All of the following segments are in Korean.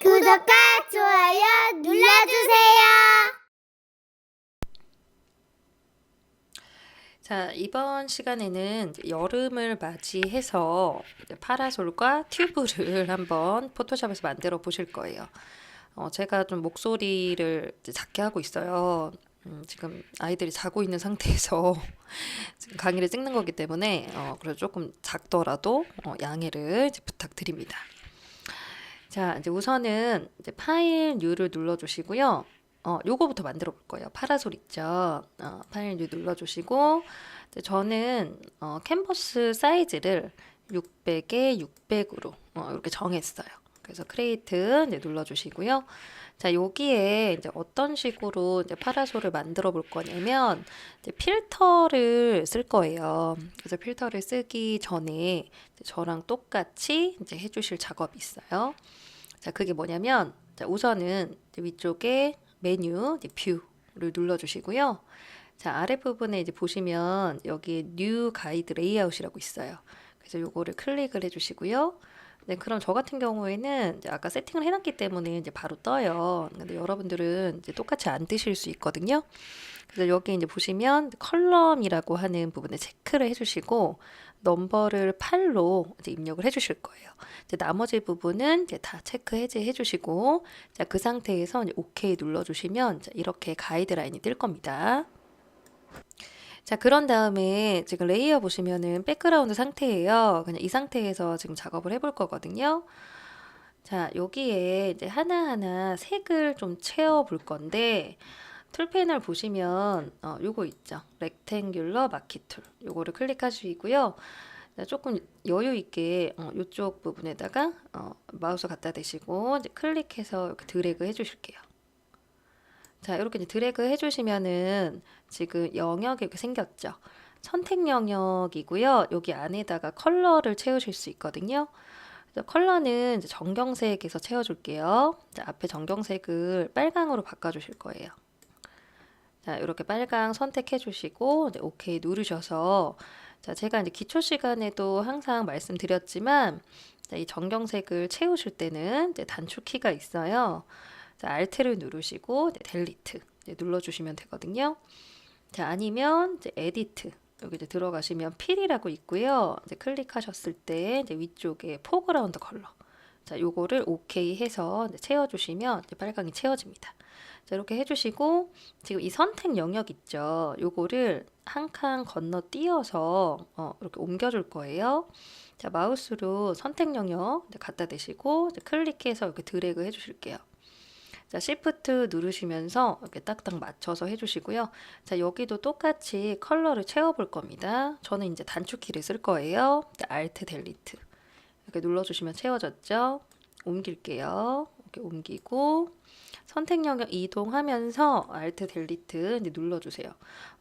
구독과 좋아요 눌러주세요. 자, 이번 시간에는 이제 여름을 맞이해서 이제 파라솔과 튜브를 한번 포토샵에서 만들어 보실 거예요. 제가 좀 목소리를 이제 작게 하고 있어요. 지금 아이들이 자고 있는 상태에서 지금 강의를 찍는 거기 때문에 그래서 조금 작더라도 양해를 이제 부탁드립니다. 자, 이제 우선은 이제 파일 뉴를 눌러주시고요. 요거부터 만들어 볼 거예요. 파라솔 있죠? 파일 뉴 눌러주시고, 이제 저는 캔버스 사이즈를 600에 600으로 이렇게 정했어요. 그래서 크리에이트 이제 눌러주시고요. 자, 여기에 이제 어떤 식으로 이제 파라솔을 만들어 볼 거냐면, 이제 필터를 쓸 거예요. 그래서 필터를 쓰기 전에 이제 저랑 똑같이 이제 해주실 작업이 있어요. 자, 그게 뭐냐면, 자, 우선은 이제 위쪽에 메뉴, 이제 뷰를 눌러주시고요. 자, 아랫부분에 이제 보시면 여기 뉴 가이드 레이아웃이라고 있어요. 그래서 요거를 클릭을 해주시고요. 네, 그럼 저 같은 경우에는 이제 아까 세팅을 해놨기 때문에 이제 바로 떠요. 근데 여러분들은 이제 똑같이 안 뜨실 수 있거든요. 그래서 여기 이제 보시면 컬럼이라고 하는 부분에 체크를 해주시고 넘버를 8로 이제 입력을 해주실 거예요. 이제 나머지 부분은 이제 다 체크 해제 해주시고 자, 그 상태에서 이제 OK 눌러주시면 자, 이렇게 가이드라인이 뜰 겁니다. 자, 그런 다음에 지금 레이어 보시면은 백그라운드 상태예요. 그냥 이 상태에서 지금 작업을 해볼 거거든요. 자, 여기에 이제 하나하나 색을 좀 채워 볼 건데 툴 패널 보시면 요거 있죠. 렉탱귤러 마키 툴. 요거를 클릭하시고요. 자, 조금 여유 있게 요쪽 부분에다가 마우스 갖다 대시고 이제 클릭해서 이렇게 드래그 해주실게요. 자, 이렇게 이제 드래그 해주시면은 지금 영역이 이렇게 생겼죠. 선택 영역이고요. 여기 안에다가 컬러를 채우실 수 있거든요. 그래서 컬러는 이제 정경색에서 채워줄게요. 자, 앞에 정경색을 빨강으로 바꿔주실 거예요. 자, 이렇게 빨강 선택해 주시고 이제 오케이 누르셔서 자, 제가 이제 기초 시간에도 항상 말씀드렸지만 자, 이 정경색을 채우실 때는 이제 단축키가 있어요. 자, Alt를 누르시고 이제 델리트 이제 눌러주시면 되거든요. 자, 아니면 이제 에디트 여기 이제 들어가시면 필이라고 있고요. 이제 클릭하셨을 때 이제 위쪽에 포그라운드 컬러 자, 요거를 오케이 해서 이제 채워주시면 이제 빨강이 채워집니다. 자, 이렇게 해주시고 지금 이 선택 영역 있죠. 요거를 한 칸 건너뛰어서 이렇게 옮겨줄 거예요. 자, 마우스로 선택 영역 이제 갖다 대시고 이제 클릭해서 이렇게 드래그 해주실게요. 자, Shift 누르시면서 이렇게 딱딱 맞춰서 해주시고요. 자, 여기도 똑같이 컬러를 채워볼 겁니다. 저는 이제 단축키를 쓸 거예요. Alt 델리트 이렇게 눌러주시면 채워졌죠. 옮길게요. 이렇게 옮기고 선택 영역 이동하면서 Alt 델리트 이제 눌러주세요.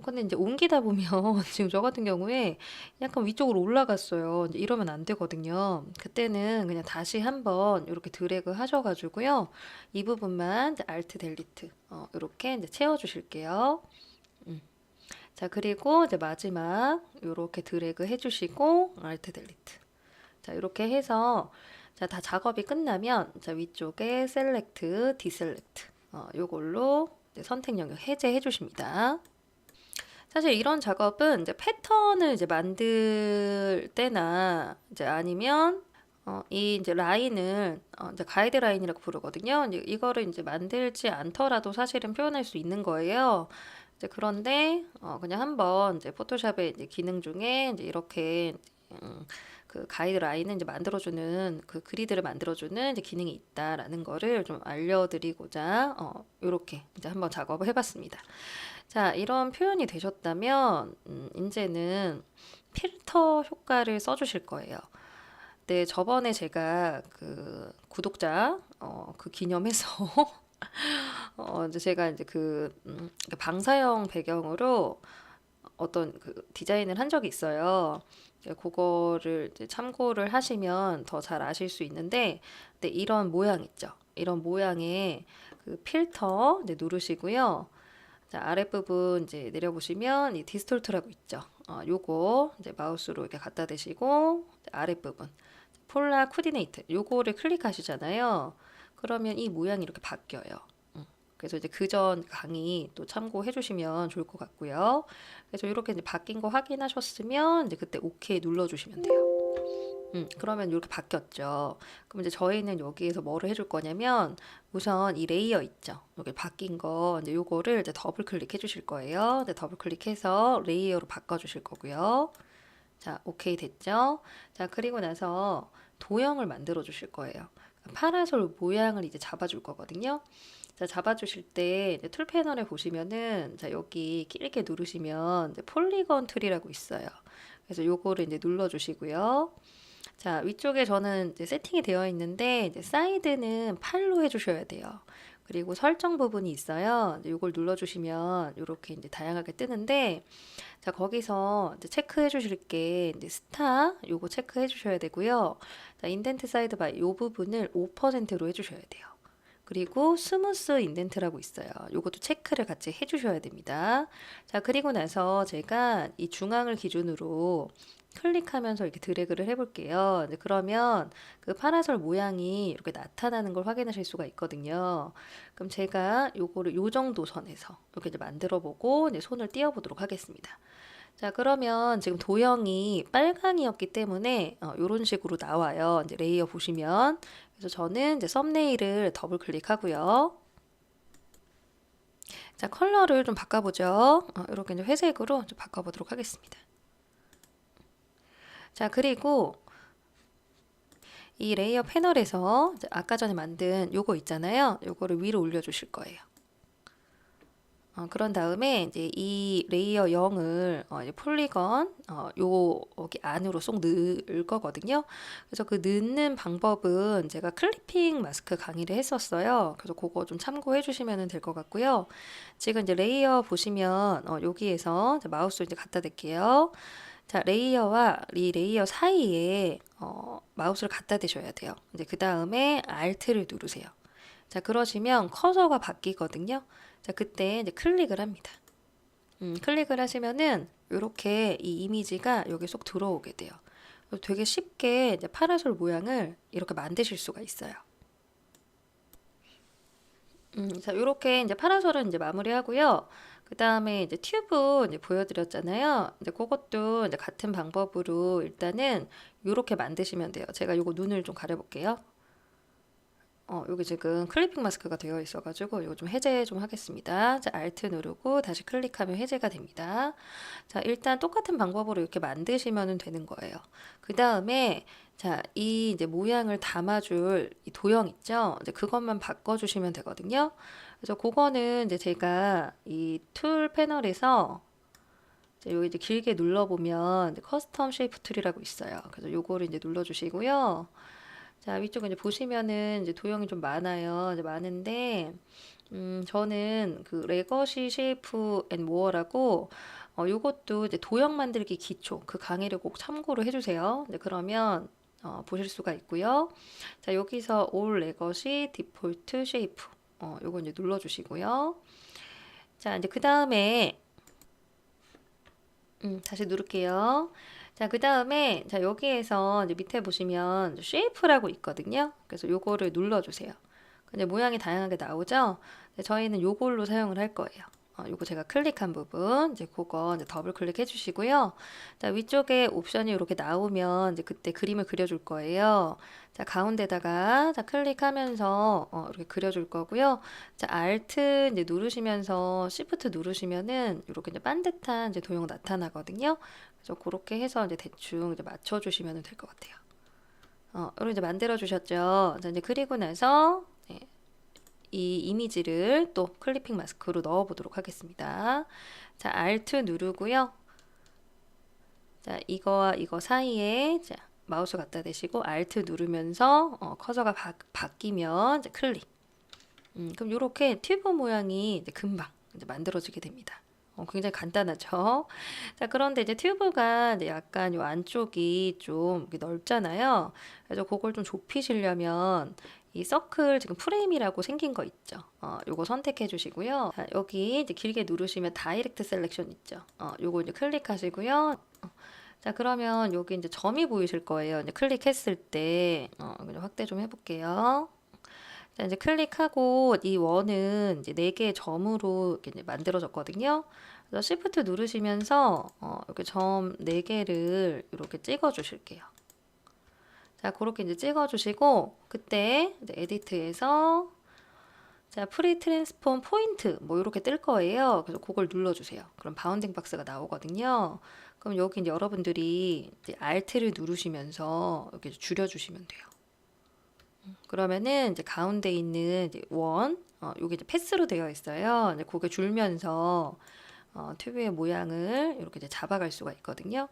근데 이제 옮기다 보면 지금 저 같은 경우에 약간 위쪽으로 올라갔어요. 이제 이러면 안 되거든요. 그때는 그냥 다시 한번 이렇게 드래그 하셔가지고요. 이 부분만 이제 Alt 델리트 이렇게 이제 채워주실게요. 자, 그리고 이제 마지막 이렇게 드래그 해주시고 Alt 델리트. 자, 이렇게 해서 자, 다 작업이 끝나면 자, 위쪽에 셀렉트, 디셀렉트 요걸로 이제 선택 영역 해제해 주십니다. 사실 이런 작업은 이제 패턴을 이제 만들 때나 이제 아니면 이 이제 라인을 이제 가이드 라인이라고 부르거든요. 이거를 이제 만들지 않더라도 사실은 표현할 수 있는 거예요. 이제 그런데 그냥 한번 이제 포토샵의 이제 기능 중에 이제 이렇게 그 가이드라인을 이제 만들어주는 그 그리드를 만들어주는 이제 기능이 있다라는 거를 좀 알려드리고자 이렇게 이제 한번 작업을 해봤습니다. 자, 이런 표현이 되셨다면 이제는 필터 효과를 써주실 거예요. 네, 저번에 제가 그 구독자 그 기념해서 이제 제가 이제 그 방사형 배경으로 어떤 그 디자인을 한 적이 있어요. 그거를 이제 참고를 하시면 더 잘 아실 수 있는데, 네, 이런 모양 있죠. 이런 모양의 그 필터 이제 누르시고요. 자, 아랫부분 이제 내려보시면 이 디스톨트라고 있죠. 요거 이제 마우스로 이렇게 갖다 대시고 아랫부분 폴라 코디네이트 요거를 클릭하시잖아요. 그러면 이 모양이 이렇게 바뀌어요. 그래서 이제 그전 강의 또 참고해 주시면 좋을 것 같고요. 그래서 이렇게 이제 바뀐 거 확인하셨으면 이제 그때 오케이 눌러 주시면 돼요. 그러면 이렇게 바뀌었죠. 그럼 이제 저희는 여기에서 뭐를 해줄 거냐면 우선 이 레이어 있죠. 여기 바뀐 거 이제 요거를 이제 더블 클릭해 주실 거예요. 이제 더블 클릭해서 레이어로 바꿔 주실 거고요. 자, 오케이 됐죠? 자, 그리고 나서 도형을 만들어 주실 거예요. 파라솔 모양을 이제 잡아줄 거거든요. 자, 잡아주실 때 이제 툴 패널에 보시면은 자, 여기 길게 누르시면 이제 폴리건 툴이라고 있어요. 그래서 요거를 이제 눌러주시고요. 자, 위쪽에 저는 이제 세팅이 되어 있는데 이제 사이드는 8로 해주셔야 돼요. 그리고 설정 부분이 있어요. 이걸 눌러주시면 이렇게 이제 다양하게 뜨는데, 자, 거기서 이제 체크해 주실 게 이제 스타 요거 체크해 주셔야 되고요. 자, 인덴트 사이드 바이 요 부분을 5%로 해주셔야 돼요. 그리고 스무스 인덴트라고 있어요. 요것도 체크를 같이 해주셔야 됩니다. 자, 그리고 나서 제가 이 중앙을 기준으로 클릭하면서 이렇게 드래그를 해볼게요. 이제 그러면 그 파라솔 모양이 이렇게 나타나는 걸 확인하실 수가 있거든요. 그럼 제가 요거를 요 정도 선에서 이렇게 이제 만들어 보고 이제 손을 띄워 보도록 하겠습니다. 자, 그러면 지금 도형이 빨강이었기 때문에 이런 식으로 나와요. 이제 레이어 보시면. 그래서 저는 이제 썸네일을 더블 클릭하고요. 자, 컬러를 좀 바꿔보죠. 이렇게 이제 회색으로 좀 바꿔보도록 하겠습니다. 자, 그리고 이 레이어 패널에서 이제 아까 전에 만든 요거 있잖아요. 요거를 위로 올려주실 거예요. 그런 다음에 이제 이 레이어 0을 이제 폴리건 여기 안으로 쏙 넣을 거거든요. 그래서 그 넣는 방법은 제가 클리핑 마스크 강의를 했었어요. 그래서 그거 좀 참고해 주시면 될 것 같고요. 지금 이제 레이어 보시면 여기에서 이제 마우스 이제 갖다 댈게요. 자, 레이어와 이 레이어 사이에 마우스를 갖다 대셔야 돼요. 이제 그 다음에 Alt를 누르세요. 자, 그러시면 커서가 바뀌거든요. 자, 그때 이제 클릭을 합니다. 클릭을 하시면은 이렇게 이 이미지가 여기 쏙 들어오게 돼요. 되게 쉽게 이제 파라솔 모양을 이렇게 만드실 수가 있어요. 자, 이렇게 이제 파라솔은 이제 마무리하고요. 그 다음에 이제 튜브 이제 보여드렸잖아요. 이제 그것도 이제 같은 방법으로 일단은 이렇게 만드시면 돼요. 제가 요거 눈을 좀 가려볼게요. 여기 지금 클리핑 마스크가 되어 있어가지고 이거 좀 해제 좀 하겠습니다. 자, Alt 누르고 다시 클릭하면 해제가 됩니다. 자, 일단 똑같은 방법으로 이렇게 만드시면 되는 거예요. 그 다음에 자, 이 이제 모양을 담아줄 이 도형 있죠? 이제 그것만 바꿔주시면 되거든요. 그래서 그거는 이제 제가 이 툴 패널에서 여기 이제 길게 눌러보면 커스텀 쉐이프 툴이라고 있어요. 그래서 요거를 이제 눌러주시고요. 자, 위쪽에 이제 보시면은 이제 도형이 좀 많아요. 이제 많은데, 저는 그 레거시 쉐이프 앤 모어라고, 요것도 이제 도형 만들기 기초, 그 강의를 꼭 참고로 해주세요. 이제 그러면, 보실 수가 있고요. 자, 여기서 올 레거시 디폴트 쉐이프, 요거 이제 눌러주시고요. 자, 이제 그 다음에, 다시 누를게요. 자, 그 다음에, 자, 여기에서 이제 밑에 보시면 쉐이프라고 있거든요. 그래서 요거를 눌러주세요. 근데 모양이 다양하게 나오죠? 저희는 요걸로 사용을 할 거예요. 요거 제가 클릭한 부분, 이제 그거 이제 더블 클릭해 주시고요. 자, 위쪽에 옵션이 이렇게 나오면 이제 그때 그림을 그려줄 거예요. 자, 가운데다가 자, 클릭하면서 이렇게 그려줄 거고요. 자, Alt 이제 누르시면서 Shift 누르시면은 이렇게 이제 반듯한 이제 도형 나타나거든요. 그래서 그렇게 해서 이제 대충 이제 맞춰주시면 될 것 같아요. 이렇게 이제 만들어 주셨죠. 자, 이제 그리고 나서 이 이미지를 또 클리핑 마스크로 넣어 보도록 하겠습니다. 자, Alt 누르고요. 자, 이거와 이거 사이에 자, 마우스 갖다 대시고 Alt 누르면서 커서가 바뀌면 이제 클릭. 그럼 이렇게 튜브 모양이 이제 금방 이제 만들어지게 됩니다. 굉장히 간단하죠. 자, 그런데 이제 튜브가 이제 약간 요 안쪽이 좀 넓잖아요. 그래서 그걸 좀 좁히시려면 이 서클 지금 프레임이라고 생긴 거 있죠. 요거 선택해 주시고요. 자, 여기 이제 길게 누르시면 다이렉트 셀렉션 있죠. 요거 이제 클릭하시고요. 자, 그러면 여기 이제 점이 보이실 거예요. 이제 클릭했을 때, 확대 좀 해볼게요. 자, 이제 클릭하고 이 원은 이제 4개의 점으로 이렇게 이제 만들어졌거든요. 그래서 Shift 누르시면서 이렇게 점 4개를 이렇게 찍어 주실게요. 자, 그렇게 이제 찍어 주시고 그때 이제 에디트에서 자, 프리 트랜스폼 포인트 뭐 이렇게 뜰 거예요. 그래서 그걸 눌러 주세요. 그럼 바운딩 박스가 나오거든요. 그럼 여기 이제 여러분들이 이제 Alt를 누르시면서 이렇게 줄여 주시면 돼요. 그러면은 이제 가운데 있는 이제 원, 요게 이제 패스로 되어 있어요. 이제 그게 줄면서 튜브의 모양을 이렇게 이제 잡아갈 수가 있거든요.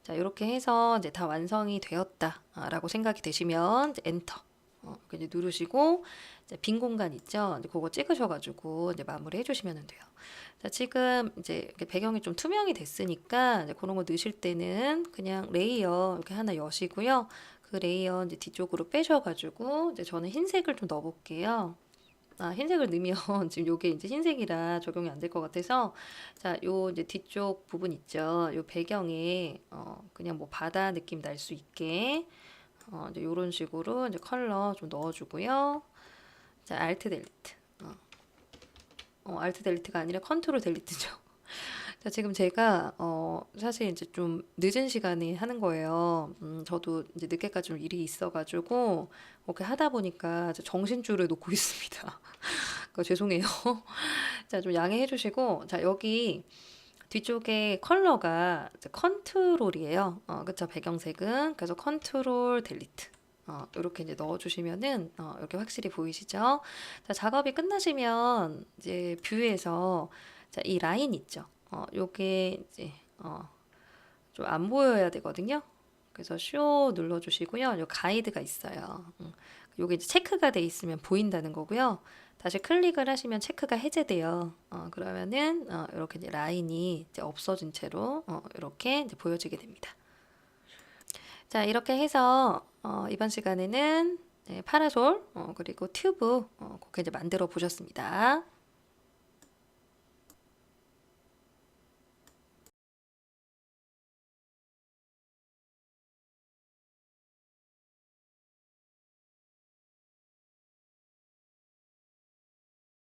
자, 이렇게 해서 이제 다 완성이 되었다라고 생각이 되시면 이제 엔터 이렇게 이제 누르시고 이제 빈 공간 있죠. 이제 그거 찍으셔가지고 이제 마무리 해주시면 돼요. 자, 지금 이제 이렇게 배경이 좀 투명이 됐으니까 이제 그런 거 넣으실 때는 그냥 레이어 이렇게 하나 여시고요. 그 레이어 이제 뒤쪽으로 빼셔가지고 이제 저는 흰색을 좀 넣어볼게요. 아, 흰색을 넣으면 지금 요게 이제 흰색이라 적용이 안 될 것 같아서 자, 요 이제 뒤쪽 부분 있죠. 요 배경에 그냥 뭐 바다 느낌 날 수 있게 이제 요런 식으로 이제 컬러 좀 넣어주고요. 자, 알트 델리트. 알트 델리트가 아니라 컨트롤 델리트죠. 자, 지금 제가 사실 이제 좀 늦은 시간에 하는 거예요. 저도 이제 늦게까지 좀 일이 있어가지고 그렇게 하다 보니까 정신줄을 놓고 있습니다. 죄송해요. 자, 좀 양해해 주시고 자, 여기 뒤쪽에 컬러가 이제 컨트롤이에요. 그쵸? 배경색은. 그래서 컨트롤 델리트. 이렇게 이제 넣어주시면은 이렇게 확실히 보이시죠? 자, 작업이 끝나시면 이제 뷰에서 자, 이 라인 있죠? 요게 이제 좀 안 보여야 되거든요. 그래서 쇼 눌러주시고요. 요 가이드가 있어요. 요게 이제 체크가 돼 있으면 보인다는 거고요. 다시 클릭을 하시면 체크가 해제돼요. 그러면은 이렇게 이제 라인이 이제 없어진 채로 이렇게 이제 보여지게 됩니다. 자, 이렇게 해서 이번 시간에는 네, 파라솔 그리고 튜브 그렇게 이제 만들어 보셨습니다.